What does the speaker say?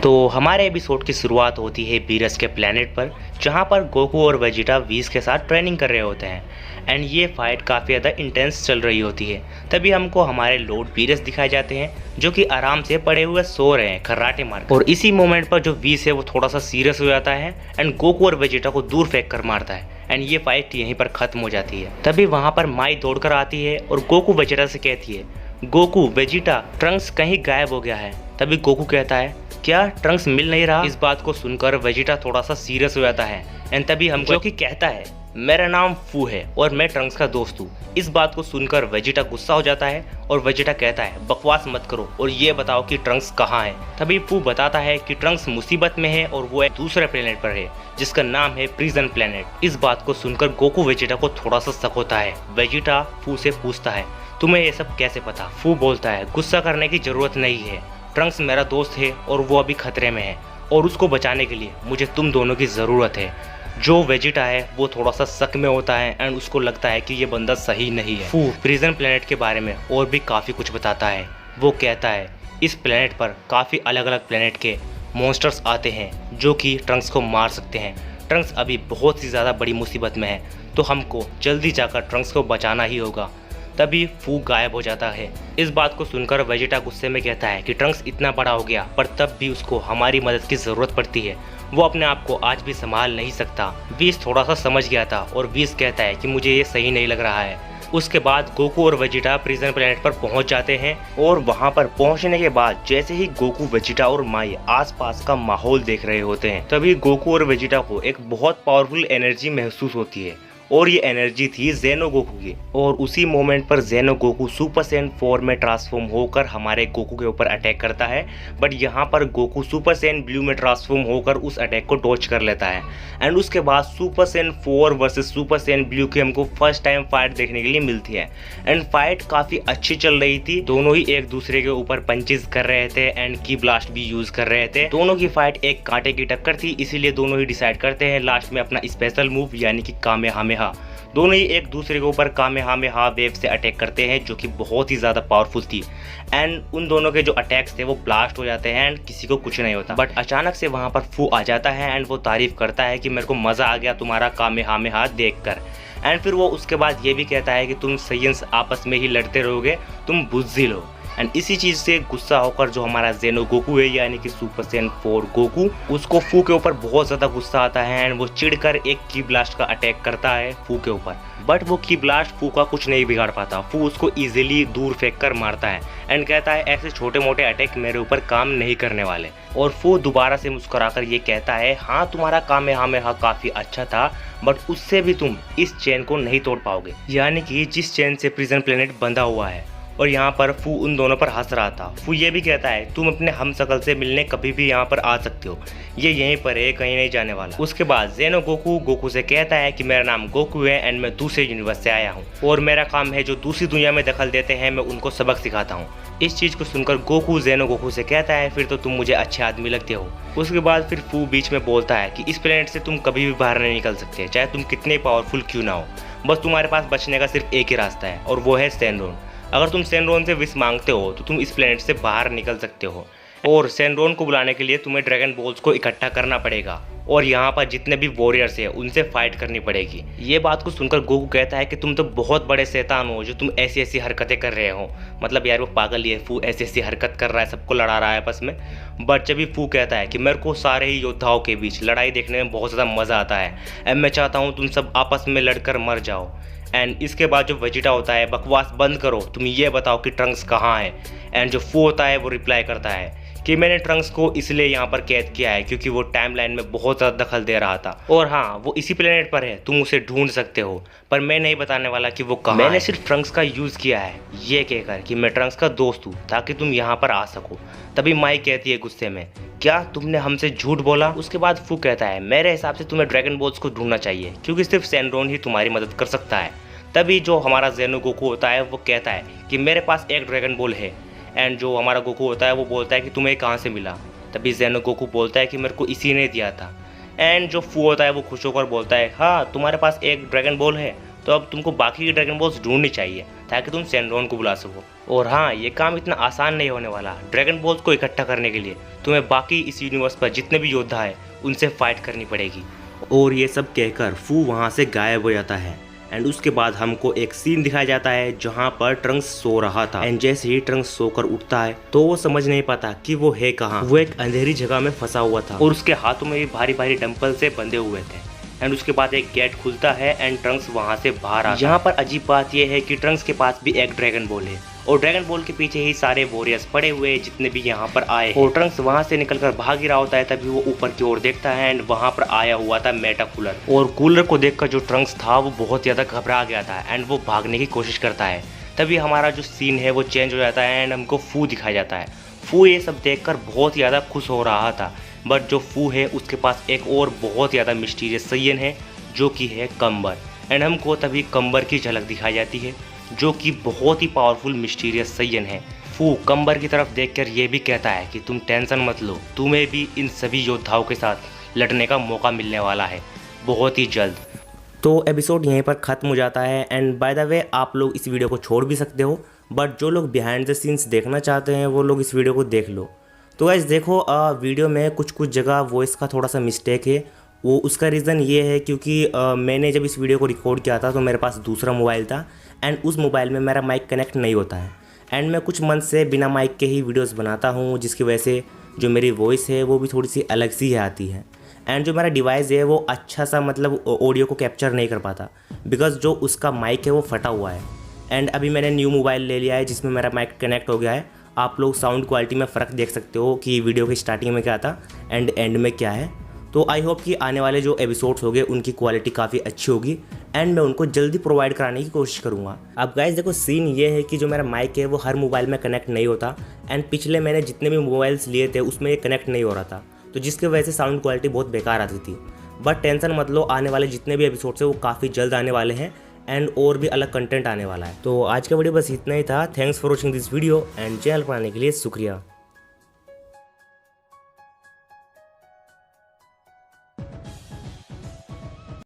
तो हमारे एपिसोड की शुरुआत होती है बीरस के प्लेनेट पर, जहां पर गोकू और वेजिटा व्हीस के साथ ट्रेनिंग कर रहे होते हैं एंड ये फाइट काफ़ी ज़्यादा इंटेंस चल रही होती है। तभी हमको हमारे लॉर्ड बीरस दिखाए जाते हैं जो कि आराम से पड़े हुए सो रहे हैं खर्राटे मार। और इसी मोमेंट पर जो व्हीस है वो थोड़ा सा सीरियस हो जाता है एंड गोकू और वेजिटा को दूर फेंक कर मारता है एंड ये फाइट यहीं पर खत्म हो जाती है। तभी वहाँ पर माई दौड़कर आती है और गोकू वेजिटा से कहती है, गोकू वेजिटा ट्रंक्स कहीं गायब हो गया है। तभी गोकू कहता है, क्या ट्रंक्स मिल नहीं रहा? इस बात को सुनकर वेजिटा थोड़ा सा सीरियस हो जाता है एंड तभी हमको जो कि कहता है, मेरा नाम फू है और मैं ट्रंक्स का दोस्त हूँ। इस बात को सुनकर वेजिटा गुस्सा हो जाता है और वेजिटा कहता है, बकवास मत करो और ये बताओ कि ट्रंक्स कहाँ है। तभी फू बताता है कि ट्रंक्स मुसीबत में है और वो एक दूसरे प्लेनेट पर है जिसका नाम है प्रिजन प्लेनेट। इस बात को सुनकर गोकू वेजिटा को थोड़ा सा शक होता है। वेजिटा फू से पूछता है, तुम्हें ये सब कैसे पता? फू बोलता है, गुस्सा करने की जरूरत नहीं है, ट्रंक्स मेरा दोस्त है और वो अभी खतरे में है और उसको बचाने के लिए मुझे तुम दोनों की ज़रूरत है। जो वेजिटा है वो थोड़ा सा शक में होता है एंड उसको लगता है कि ये बंदा सही नहीं है। फू प्रिजन प्लेनेट के बारे में और भी काफ़ी कुछ बताता है। वो कहता है, इस प्लेनेट पर काफ़ी अलग अलग प्लेनेट के मॉन्स्टर्स आते हैं जो कि ट्रंक्स को मार सकते हैं। ट्रंक्स अभी बहुत ही ज़्यादा बड़ी मुसीबत में है तो हमको जल्दी जाकर ट्रंक्स को बचाना ही होगा। तभी फू गायब हो जाता है। इस बात को सुनकर वेजिटा गुस्से में कहता है कि ट्रंक्स इतना बड़ा हो गया पर तब भी उसको हमारी मदद की ज़रूरत पड़ती है, वो अपने आप को आज भी संभाल नहीं सकता। व्हीस थोड़ा सा समझ गया था और व्हीस कहता है कि मुझे ये सही नहीं लग रहा है। उसके बाद गोकू और वेजिटा प्रिजन प्लेनेट पर पहुंच जाते हैं और वहां पर पहुंचने के बाद जैसे ही गोकू, वेजिटा और माई आसपास का माहौल देख रहे होते हैं तभी गोकू और वेजिटा को एक बहुत पावरफुल एनर्जी महसूस होती है और ये एनर्जी थी जेनो गोकू की। और उसी मोमेंट पर जेनो गोकू सुपर सैयन 4 में ट्रांसफॉर्म होकर हमारे गोकू के ऊपर अटैक करता है। बट यहाँ पर गोकू सुपर सैयन ब्लू में ट्रांसफॉर्म होकर उस अटैक को डॉज कर लेता है एंड उसके बाद super Saiyan 4 versus super Saiyan blue की हमको फर्स्ट टाइम फाइट देखने के लिए मिलती है एंड फाइट काफ़ी अच्छी चल रही थी। दोनों ही एक दूसरे के ऊपर पंचेस कर रहे थे एंड की ब्लास्ट भी यूज कर रहे थे। दोनों की फाइट एक कांटे की टक्कर थी, इसीलिए दोनों ही डिसाइड करते हैं लास्ट में अपना स्पेशल मूव यानी कि कामेहामेहा। दोनों ही एक दूसरे के ऊपर कामेहामेहा वेव से अटैक करते हैं जो कि बहुत ही ज़्यादा पावरफुल थी एंड उन दोनों के जो अटैक्स थे वो ब्लास्ट हो जाते हैं एंड किसी को कुछ नहीं होता। बट अचानक से वहाँ पर फू आ जाता है एंड वो तारीफ करता है कि मेरे को मज़ा आ गया तुम्हारा कामेहामेहा देखकर। एंड फिर वो उसके बाद ये भी कहता है कि तुम साइंस आपस में ही लड़ते रहोगे, तुम बुज़दिल हो। एंड इसी चीज़ से गुस्सा होकर जो हमारा जेनो गोकू है यानी कि सुपर सैयन 4 गोकू, उसको फू के ऊपर बहुत ज़्यादा गुस्सा आता है एंड वो चिढ़कर एक की ब्लास्ट का अटैक करता है फू के ऊपर। बट वो की ब्लास्ट फू का कुछ नहीं बिगाड़ पाता। फू उसको इजीली दूर फेंक कर मारता है एंड कहता है, ऐसे छोटे मोटे अटैक मेरे ऊपर काम नहीं करने वाले। और फू दोबारा से मुस्कुराकर ये कहता है, हाँ तुम्हारा कामेहामेहा काफ़ी अच्छा था बट उससे भी तुम इस चेन को नहीं तोड़ पाओगे, यानी कि जिस चेन से प्रिजन प्लेनेट बंधा हुआ है। और यहाँ पर फू उन दोनों पर हंस रहा था। फू ये भी कहता है, तुम अपने हमशक्ल से मिलने कभी भी यहाँ पर आ सकते हो, ये यहीं पर है, कहीं नहीं जाने वाला। उसके बाद जेनो गोकू गोकू से कहता है कि मेरा नाम गोकू है एंड मैं दूसरे यूनिवर्स से आया हूँ और मेरा काम है जो दूसरी दुनिया में दखल देते हैं मैं उनको सबक सिखाता हूँ। इस चीज़ को सुनकर गोकू जेनो गोकू से कहता है, फिर तो तुम मुझे अच्छे आदमी लगते हो। उसके बाद फिर फू बीच में बोलता है कि इस प्लेनेट से तुम कभी भी बाहर नहीं निकल सकते, चाहे तुम कितने पावरफुल क्यों ना हो। बस तुम्हारे पास बचने का सिर्फ एक ही रास्ता है और वो है सेनरोन। अगर तुम सेनरोन से विश मांगते हो तो तुम इस प्लेनेट से बाहर निकल सकते हो और सेनरोन को बुलाने के लिए तुम्हें ड्रैगन बॉल्स को इकट्ठा करना पड़ेगा और यहाँ पर जितने भी वॉरियर्स हैं उनसे फाइट करनी पड़ेगी। ये बात को सुनकर गोकू कहता है कि तुम तो बहुत बड़े शैतान हो जो तुम ऐसी ऐसी हरकतें कर रहे हो। मतलब यार वो पागल ही है, फू ऐसी ऐसी हरकत कर रहा है, सबको लड़ा रहा है आपस में। बट जब भी फू कहता है कि मेरे को सारे ही योद्धाओं के बीच लड़ाई देखने में बहुत ज़्यादा मज़ा आता है एंड मैं चाहता हूँ तुम सब आपस में लड़कर मर जाओ। एंड इसके बाद जो वेजिटा होता है, बकवास बंद करो, तुम ये बताओ कि ट्रंक्स कहाँ है। एंड जो फू होता है वो रिप्लाई करता है कि मैंने ट्रंक्स को इसलिए यहाँ पर कैद किया है क्योंकि वो टाइमलाइन में बहुत ज़्यादा दखल दे रहा था और हाँ वो इसी प्लेनेट पर है, तुम उसे ढूंढ सकते हो पर मैं नहीं बताने वाला कि वो कहाँ है। मैंने सिर्फ ट्रंक्स का यूज़ किया है ये कहकर कि मैं ट्रंक्स का दोस्त हूँ ताकि तुम यहाँ पर आ सको। तभी माई कहती है गुस्से में, क्या तुमने हमसे झूठ बोला? उसके बाद फू कहता है, मेरे हिसाब से तुम्हें ड्रैगन बॉल्स को ढूंढना चाहिए क्योंकि सिर्फ सेनरोन ही तुम्हारी मदद कर सकता है। तभी जो हमारा जेनो गोकू होता है वो कहता है कि मेरे पास एक ड्रैगन बॉल है एंड जो हमारा गोकू होता है वो बोलता है कि तुम्हें कहाँ से मिला। तभी जेनो गोकू बोलता है कि मेरे को इसी ने दिया था एंड जो फू होता है वो खुश होकर बोलता है, हाँ तुम्हारे पास एक ड्रैगन बॉल है तो अब तुमको बाकी की ड्रैगन बॉल्स ढूंढनी चाहिए ताकि तुम सेनरोन को बुला सको। और हाँ, ये काम इतना आसान नहीं होने वाला। ड्रैगन बॉल्स को इकट्ठा करने के लिए तुम्हें बाकी इस यूनिवर्स पर जितने भी योद्धा है उनसे फाइट करनी पड़ेगी। और ये सब कहकर फू वहाँ से गायब हो जाता है। एंड उसके बाद हमको एक सीन दिखाया जाता है जहाँ पर ट्रंक्स सो रहा था। एंड जैसे ही ट्रंक्स सोकर उठता है तो वो समझ नहीं पाता कि वो है कहाँ। वो एक अंधेरी जगह में फंसा हुआ था और उसके हाथों में भी भारी भारी डंपल से बंधे हुए थे। एंड उसके बाद एक गेट खुलता है एंड ट्रंक्स वहाँ से बाहर आता है। यहाँ पर अजीब बात यह है कि ट्रंक्स के पास भी एक ड्रैगन बॉल है और ड्रैगन बॉल के पीछे ही सारे वॉरियर्स पड़े हुए जितने भी यहाँ पर आए। और ट्रंक्स वहाँ से निकलकर भाग ही रहा होता है, तभी वो ऊपर की ओर देखता है एंड वहाँ पर आया हुआ था मेटा कूलर। और कूलर को देखकर जो ट्रंक्स था वो बहुत ज़्यादा घबरा गया था एंड वो भागने की कोशिश करता है। तभी हमारा जो सीन है वो चेंज हो जाता है एंड हमको फू दिखाया जाता है। फू ये सब देखकर बहुत ज़्यादा खुश हो रहा था, बट जो फू है उसके पास एक और बहुत ज़्यादा मिस्टीरियस सयन है जो कि है कंबर। एंड हमको तभी कंबर की झलक दिखाई जाती है जो कि बहुत ही पावरफुल मिस्टीरियस सयन है। फू कंबर की तरफ देखकर ये भी कहता है कि तुम टेंशन मत लो, तुम्हें भी इन सभी योद्धाओं के साथ लड़ने का मौका मिलने वाला है बहुत ही जल्द। तो एपिसोड यहीं पर ख़त्म हो जाता है। एंड बाय द वे आप लोग इस वीडियो को छोड़ भी सकते हो, बट जो लोग बिहाइंड द सीन्स देखना चाहते हैं वो लोग इस वीडियो को देख लो। तो गाइस देखो, वीडियो में कुछ जगह वॉइस का थोड़ा सा मिस्टेक है। वो उसका रीज़न ये है क्योंकि मैंने जब इस वीडियो को रिकॉर्ड किया था तो मेरे पास दूसरा मोबाइल था एंड उस मोबाइल में मेरा माइक कनेक्ट नहीं होता है। एंड मैं कुछ मंथ से बिना माइक के ही वीडियोस बनाता हूँ, जिसकी वजह से जो मेरी वॉइस है वो भी थोड़ी सी अलग सी आती है। एंड जो मेरा डिवाइस है वो अच्छा सा मतलब ऑडियो को कैप्चर नहीं कर पाता, बिकॉज जो उसका माइक है वो फटा हुआ है। एंड अभी मैंने न्यू मोबाइल ले लिया है जिसमें मेरा माइक कनेक्ट हो गया है। आप लोग साउंड क्वालिटी में फ़र्क देख सकते हो कि वीडियो की स्टार्टिंग में क्या था एंड एंड में क्या है। तो आई होप कि आने वाले जो एपिसोड्स होंगे उनकी क्वालिटी काफ़ी अच्छी होगी एंड मैं उनको जल्दी प्रोवाइड कराने की कोशिश करूँगा। अब गाइस देखो, सीन ये है कि जो मेरा माइक है वो हर मोबाइल में कनेक्ट नहीं होता एंड पिछले मैंने जितने भी मोबाइल्स लिए थे उसमें ये कनेक्ट नहीं हो रहा था, तो जिसकी वजह से साउंड क्वालिटी बहुत बेकार आती थी। बट टेंशन मत लो, आने वाले जितने भी एपिसोड्स हैं वो काफ़ी जल्द आने वाले हैं एंड और भी अलग कंटेंट आने वाला है। तो आज का वीडियो बस इतना ही था। Thanks for watching this video and channel पर आने के लिए शुक्रिया।